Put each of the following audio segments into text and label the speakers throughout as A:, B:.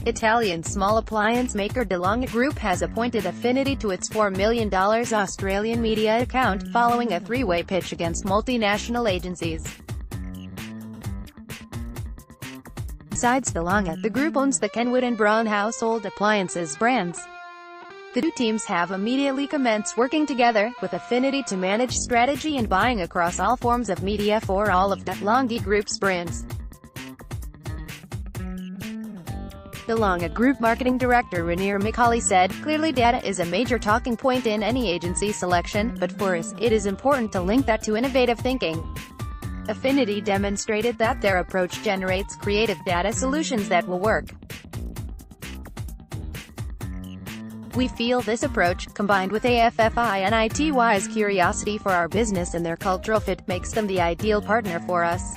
A: Italian small appliance maker Longhi Group has appointed Affinity to its $4 million Australian media account, following a three-way pitch against multinational agencies. Besides Longhi, the group owns the Kenwood and Braun household appliances brands. The two teams have immediately commenced working together, with Affinity to manage strategy and buying across all forms of media for all of the Longhi Group's brands. The Longhi Group marketing director Raniero Miccoli said, "Clearly data is a major talking point in any agency selection, but for us, it is important to link that to innovative thinking." Affinity demonstrated that their approach generates creative data solutions that will work. "We feel this approach, combined with AFFINITY's curiosity for our business and their cultural fit, makes them the ideal partner for us.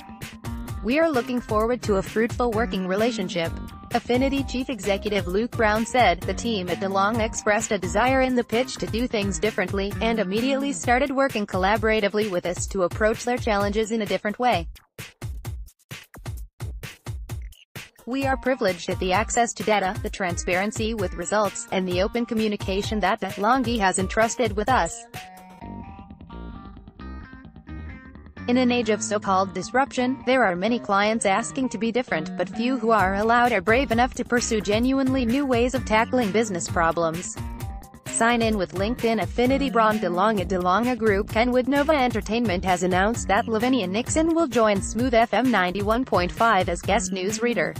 A: We are looking forward to a fruitful working relationship." Affinity Chief Executive Luke Brown said, "The team at Longhi expressed a desire in the pitch to do things differently, and immediately started working collaboratively with us to approach their challenges in a different way. We are privileged at the access to data, the transparency with results, and the open communication that Longhi has entrusted with us. In an age of so-called disruption, there are many clients asking to be different, but few who are allowed or brave enough to pursue genuinely new ways of tackling business problems. Sign in with LinkedIn." Affinity Braun Longhi Group Kenwood Nova Entertainment has announced that Lavinia Nixon will join Smooth FM 91.5 as guest newsreader.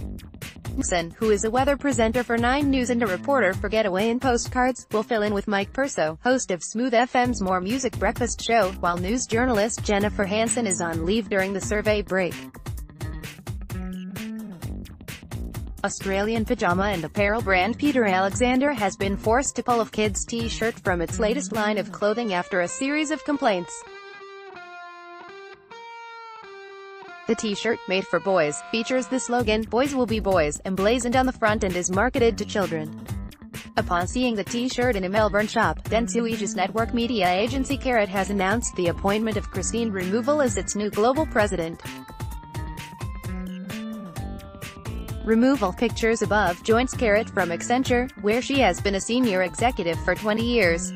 A: Nixon, who is a weather presenter for 9 News and a reporter for Getaway and Postcards, will fill in with Mike Perso, host of Smooth FM's More Music Breakfast show, while news journalist Jennifer Hansen is on leave during the survey break. Australian pajama and apparel brand Peter Alexander has been forced to pull a kids' t-shirt from its latest line of clothing after a series of complaints. The t-shirt, made for boys, features the slogan, "Boys will be boys," emblazoned on the front and is marketed to children. Upon seeing the t-shirt in a Melbourne shop, Densuige's network media agency Carrot has announced the appointment of Christine Removal as its new global president. Removal pictures above joins Carrot from Accenture, where she has been a senior executive for 20 years.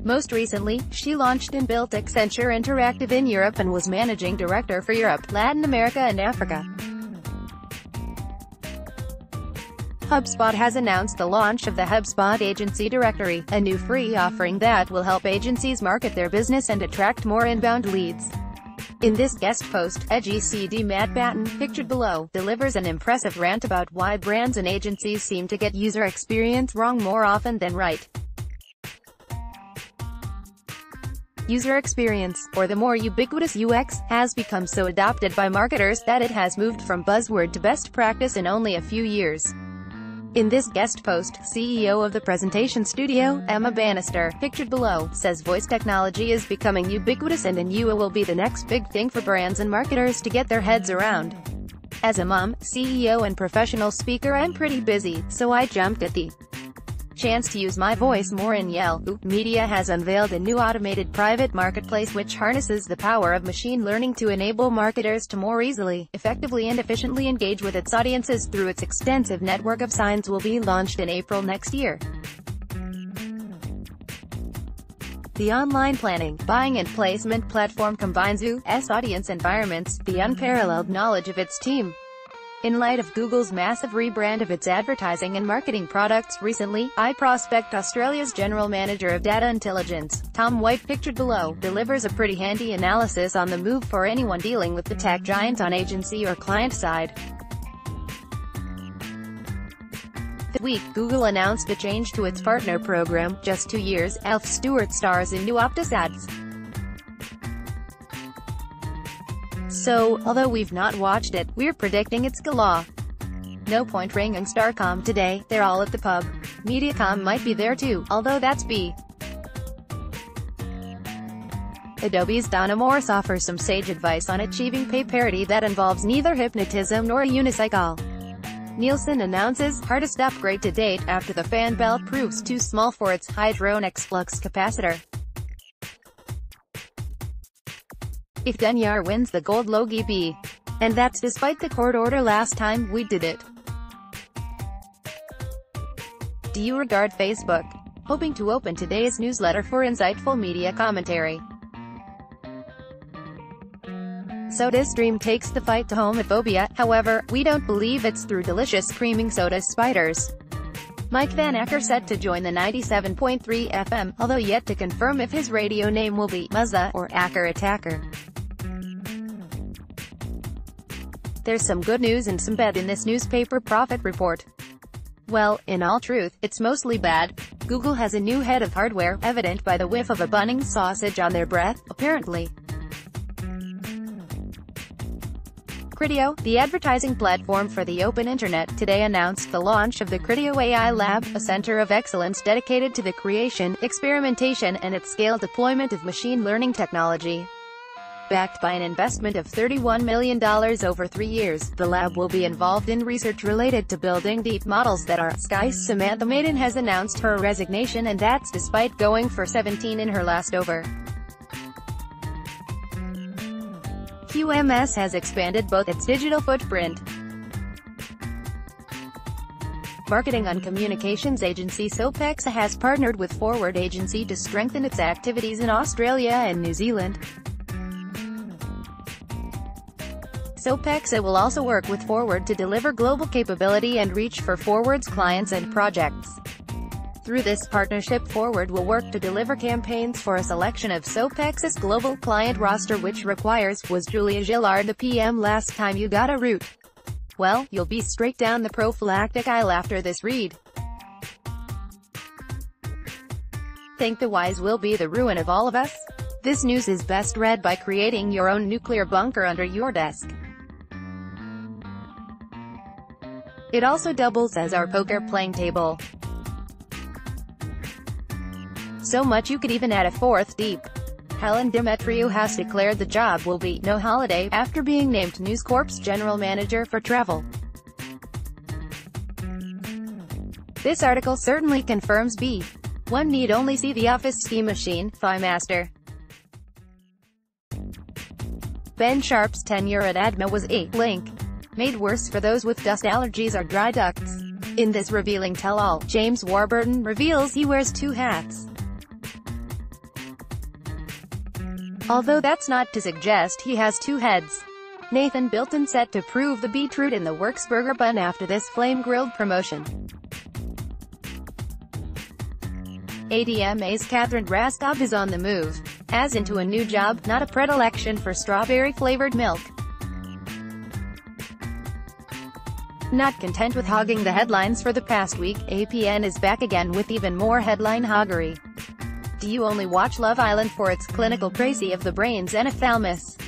A: Most recently, she launched and built Accenture Interactive in Europe and was managing director for Europe, Latin America and Africa. HubSpot has announced the launch of the HubSpot Agency Directory, a new free offering that will help agencies market their business and attract more inbound leads. In this guest post, edgy CD Matt Batten, pictured below, delivers an impressive rant about why brands and agencies seem to get user experience wrong more often than right. User experience, or the more ubiquitous UX, has become so adopted by marketers that it has moved from buzzword to best practice in only a few years. In this guest post, CEO of the presentation studio, Emma Bannister, pictured below, says voice technology is becoming ubiquitous and UA will be the next big thing for brands and marketers to get their heads around. As a mom, CEO and professional speaker, I'm pretty busy, so I jumped at the chance to use my voice more in Yell. Media has unveiled a new automated private marketplace which harnesses the power of machine learning to enable marketers to more easily, effectively and efficiently engage with its audiences through its extensive network of signs. Will be launched in April next year. The online planning, buying and placement platform combines UA's audience environments, the unparalleled knowledge of its team. In light of Google's massive rebrand of its advertising and marketing products recently, iProspect Australia's General Manager of Data Intelligence, Tom White, pictured below, delivers a pretty handy analysis on the move for anyone dealing with the tech giant on agency or client side. This week, Google announced a change to its partner program. Just 2 years, Alf Stewart stars in new Optus ads. So, although we've not watched it, we're predicting it's gala. No point ringing Starcom today, they're all at the pub. Mediacom might be there too, although that's B. Adobe's Donna Morse offers some sage advice on achieving pay parity that involves neither hypnotism nor a unicycle. Nielsen announces hardest upgrade to date after the fan belt proves too small for its Hydronics flux capacitor. If Dunyar wins the gold Longhi B. And that's despite the court order last time we did it. do you regard Facebook? Hoping to open today's newsletter for insightful media commentary. SodaStream takes the fight to homophobia, however, we don't believe it's through delicious screaming soda spiders. Mike Van Acker set to join the 97.3 FM, although yet to confirm if his radio name will be Muzza or Acker Attacker. There's some good news and some bad in this newspaper profit report. Well, in all truth, it's mostly bad. Google has a new head of hardware, evident by the whiff of a Bunnings sausage on their breath, apparently. Criteo, the advertising platform for the open internet, today announced the launch of the Criteo AI Lab, a center of excellence dedicated to the creation, experimentation, and at-scale deployment of machine learning technology. Backed by an investment of $31 million over 3 years, the lab will be involved in research related to building deep models that are Sky's Samantha Maiden has announced her resignation, and that's despite going for 17 in her last over. QMS has expanded both its digital footprint. Marketing and communications agency Sopexa has partnered with Forward Agency to strengthen its activities in Australia and New Zealand. Sopexa will also work with Forward to deliver global capability and reach for Forward's clients and projects. Through this partnership, Forward will work to deliver campaigns for a selection of Sopexa's global client roster, which requires, was Julia Gillard the PM last time you got a root? Well, you'll be straight down the prophylactic aisle after this read. Think the wise will be the ruin of all of us? This news is best read by creating your own nuclear bunker under your desk. It also doubles as our poker playing table. So much you could even add a fourth deep. Helen Demetriou has declared the job will be no holiday after being named News Corp's general manager for travel. This article certainly confirms B. One need only see the Office ski machine, Master. Ben Sharp's tenure at ADMA was a link made worse for those with dust allergies or dry ducts. In this revealing tell-all, James Warburton reveals he wears two hats. Although that's not to suggest he has two heads. Nathan Bilton set to prove the beetroot in the works burger bun after this flame-grilled promotion. ADMA's Catherine Raskob is on the move, as into a new job, not a predilection for strawberry-flavored milk. Not content with hogging the headlines for the past week, APN is back again with even more headline hoggery. Do you only watch Love Island for its clinical praise of the brains and a thalamus?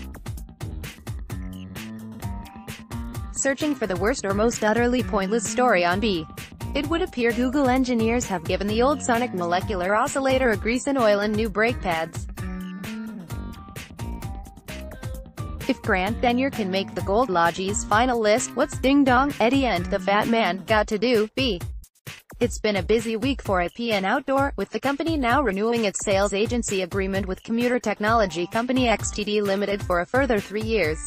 A: Searching for the worst or most utterly pointless story on B. It would appear Google engineers have given the old sonic molecular oscillator a grease and oil and new brake pads. If Grant Denyer can make the Gold Lodge's final list, what's Ding Dong, Eddie and the Fat Man got to do? B. It's been a busy week for APN Outdoor, with the company now renewing its sales agency agreement with commuter technology company XTD Limited for a further 3 years.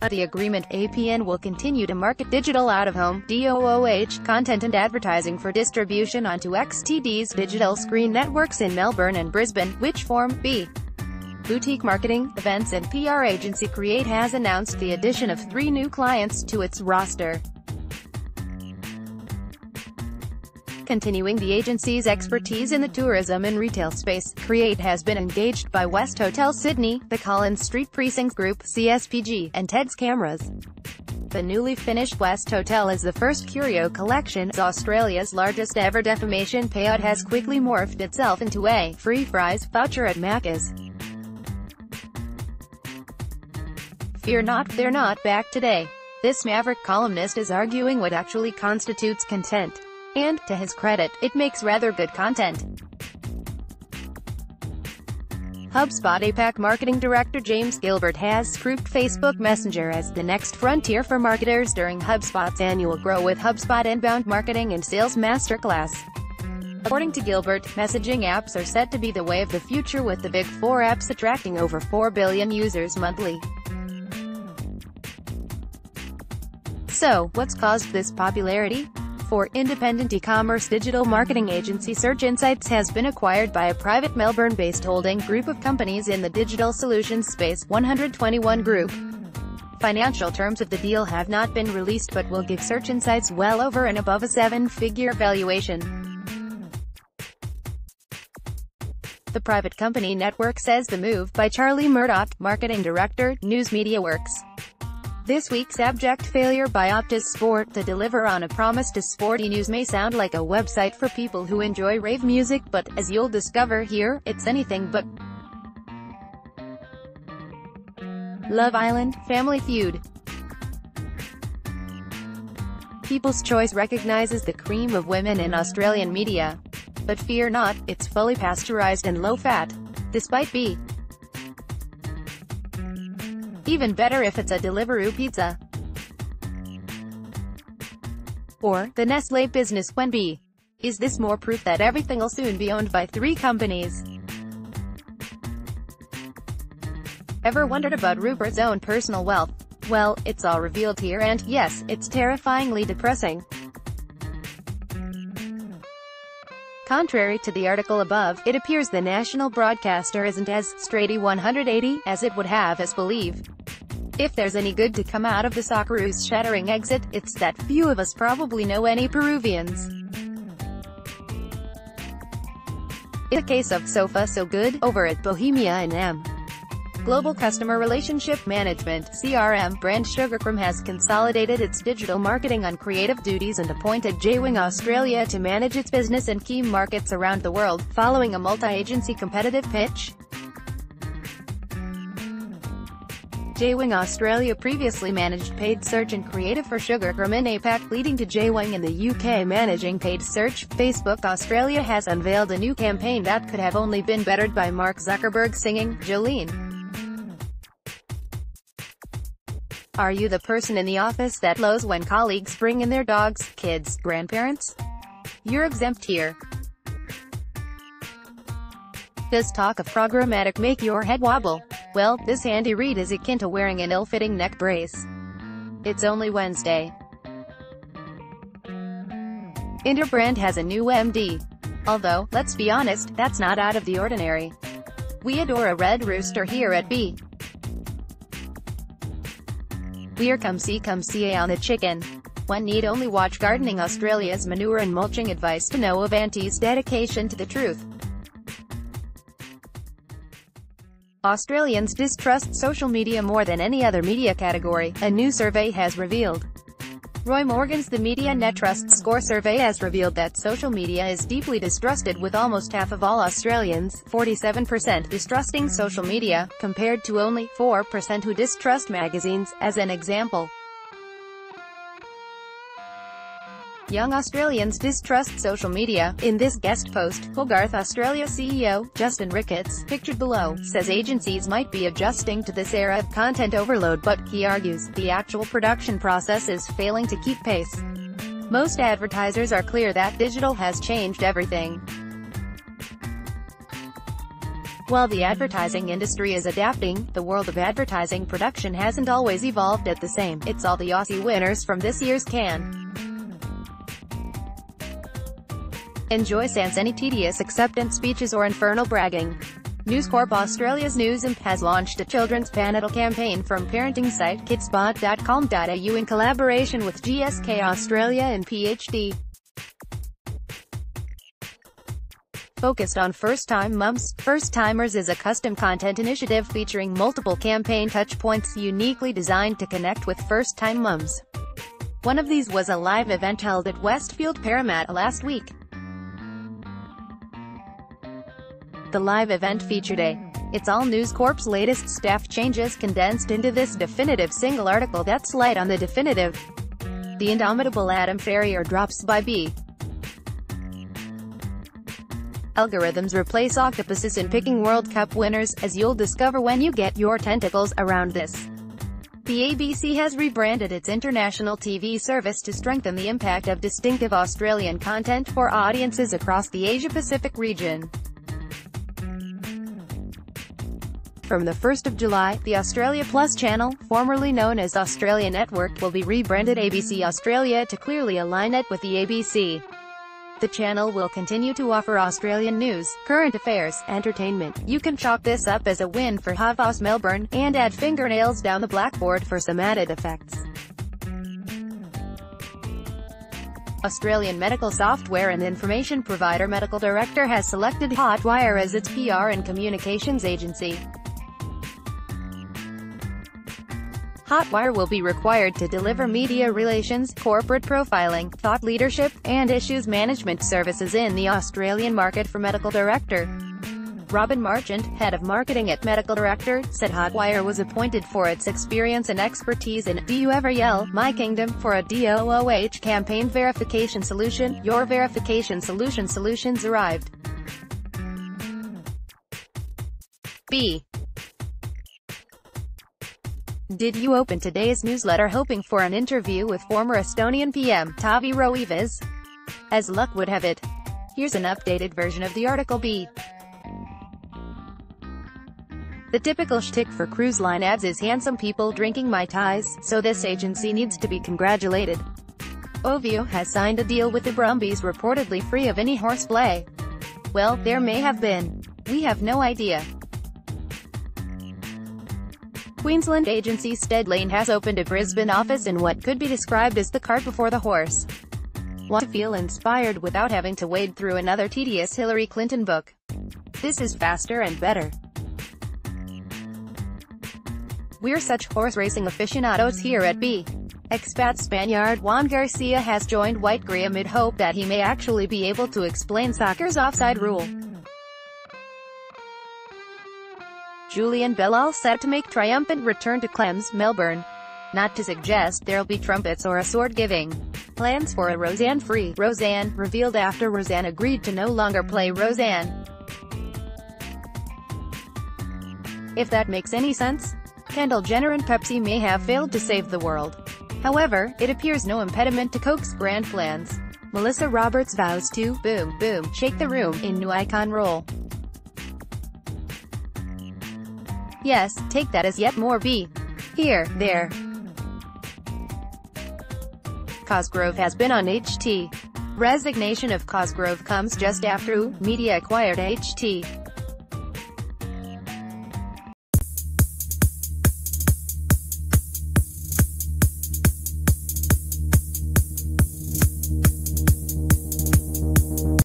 A: Under the agreement, APN will continue to market digital out-of-home (DOOH) content and advertising for distribution onto XTD's digital screen networks in Melbourne and Brisbane, which form B. Boutique marketing, events and PR agency Create has announced the addition of 3 new clients to its roster. Continuing the agency's expertise in the tourism and retail space, Create has been engaged by West Hotel Sydney, the Collins Street Precinct Group, CSPG, and Ted's Cameras. The newly finished West Hotel is the first Curio collection. Australia's largest ever defamation payout has quickly morphed itself into a free fries voucher at Macca's. Fear not, they're not back today. This maverick columnist is arguing what actually constitutes content. And, to his credit, it makes rather good content. HubSpot APAC Marketing Director James Gilbert has proved Facebook Messenger as the next frontier for marketers during HubSpot's annual Grow with HubSpot Inbound Marketing and Sales Masterclass. According to Gilbert, messaging apps are set to be the way of the future, with the big 4 apps attracting over 4 billion users monthly. So, what's caused this popularity? For independent e-commerce digital marketing agency Search Insights has been acquired by a private Melbourne-based holding group of companies in the digital solutions space, 121 Group. Financial terms of the deal have not been released but will give Search Insights well over and above a seven-figure valuation. The private company network says the move by Charlie Murdoch, marketing director, News Media Works. This week's abject failure by Optus Sport to deliver on a promise to sporty news may sound like a website for people who enjoy rave music, but, as you'll discover here, it's anything but. Love Island, Family Feud. People's Choice recognizes the cream of women in Australian media. But fear not, it's fully pasteurized and low-fat. Despite being even better if it's a Deliveroo pizza. Or, the Nestlé business when B. Is this more proof that everything will soon be owned by 3 companies? Ever wondered about Rupert's own personal wealth? Well, it's all revealed here and, yes, it's terrifyingly depressing. Contrary to the article above, it appears the national broadcaster isn't as straighty 180 as it would have us believe. If there's any good to come out of the Socceroos' shattering exit, it's that few of us probably know any Peruvians. It's a case of so far so good over at Bohemia and M. Global Customer Relationship Management (CRM) brand Sugarcream has consolidated its digital marketing on creative duties and appointed J-Wing Australia to manage its business in key markets around the world, following a multi-agency competitive pitch. J-Wing Australia previously managed paid search and creative for Sugarcream in APAC, leading to J-Wing in the UK managing paid search. Facebook Australia has unveiled a new campaign that could have only been bettered by Mark Zuckerberg singing Jolene. Are you the person in the office that lows when colleagues bring in their dogs, kids, grandparents? You're exempt here. Does talk of programmatic make your head wobble? Well, this handy read is akin to wearing an ill-fitting neck brace. It's only Wednesday. Interbrand has a new MD. Although, let's be honest, that's not out of the ordinary. We adore a red rooster here at B. We're come see on the chicken. One need only watch Gardening Australia's manure and mulching advice to know of Auntie's dedication to the truth. Australians distrust social media more than any other media category, a new survey has revealed. Roy Morgan's The Media Net Trust Score survey has revealed that social media is deeply distrusted, with almost half of all Australians, 47%, distrusting social media, compared to only 4% who distrust magazines, as an example. Young Australians distrust social media. In this guest post, Hogarth Australia CEO, Justin Ricketts, pictured below, says agencies might be adjusting to this era of content overload, but, he argues, the actual production process is failing to keep pace. Most advertisers are clear that digital has changed everything. While the advertising industry is adapting, the world of advertising production hasn't always evolved at the same. It's all the Aussie winners from this year's Cannes. Enjoy sans any tedious acceptance speeches or infernal bragging. News Corp Australia's News Imp has launched a children's panatal campaign from parenting site kidspot.com.au in collaboration with GSK Australia and PhD. Focused on first-time mums, First Timers is a custom content initiative featuring multiple campaign touchpoints uniquely designed to connect with first-time mums. One of these was a live event held at Westfield Parramatta last week. The live event featured It's all News Corp's latest staff changes condensed into this definitive single article that's light on the definitive. The indomitable Adam Ferrier drops by B. Algorithms replace octopuses in picking World Cup winners, as you'll discover when you get your tentacles around this. The ABC has rebranded its international TV service to strengthen the impact of distinctive Australian content for audiences across the Asia-Pacific region. From the 1st of July, the Australia Plus channel, formerly known as Australia Network, will be rebranded ABC Australia to clearly align it with the ABC. The channel will continue to offer Australian news, current affairs, entertainment. You can chalk this up as a win for HFOS Melbourne, and add fingernails down the blackboard for some added effects. Australian medical software and information provider Medical Director has selected Hotwire as its PR and communications agency. Hotwire will be required to deliver media relations, corporate profiling, thought leadership, and issues management services in the Australian market for Medical Director. Robin Marchant, head of marketing at Medical Director, said Hotwire was appointed for its experience and expertise in "Do You Ever Yell, My Kingdom?" for a DOOH campaign verification solution. Your verification solutions arrived. B. Did you open today's newsletter hoping for an interview with former Estonian PM, Taavi Rõivas? As luck would have it, here's an updated version of the article. B. The typical shtick for cruise line ads is handsome people drinking Mai Tais, so this agency needs to be congratulated. Ovio has signed a deal with the Brumbies reportedly free of any horseplay. Well, there may have been. We have no idea. Queensland agency Steadlane has opened a Brisbane office in what could be described as the cart before the horse. Want to feel inspired without having to wade through another tedious Hillary Clinton book? This is faster and better. We're such horse racing aficionados here at B. Expat Spaniard Juan Garcia has joined Whitegray amid hope that he may actually be able to explain soccer's offside rule. Julian Bellal set to make triumphant return to Clems, Melbourne. Not to suggest there'll be trumpets or a sword-giving. Plans for a Roseanne-free Roseanne revealed after Roseanne agreed to no longer play Roseanne. If that makes any sense? Kendall Jenner and Pepsi may have failed to save the world. However, it appears no impediment to Coke's grand plans. Melissa Roberts vows to boom, boom, shake the room in new icon role. Yes, take that as yet more B. Here, there. Cosgrove has been on HT. Resignation of Cosgrove comes just after U Media acquired HT.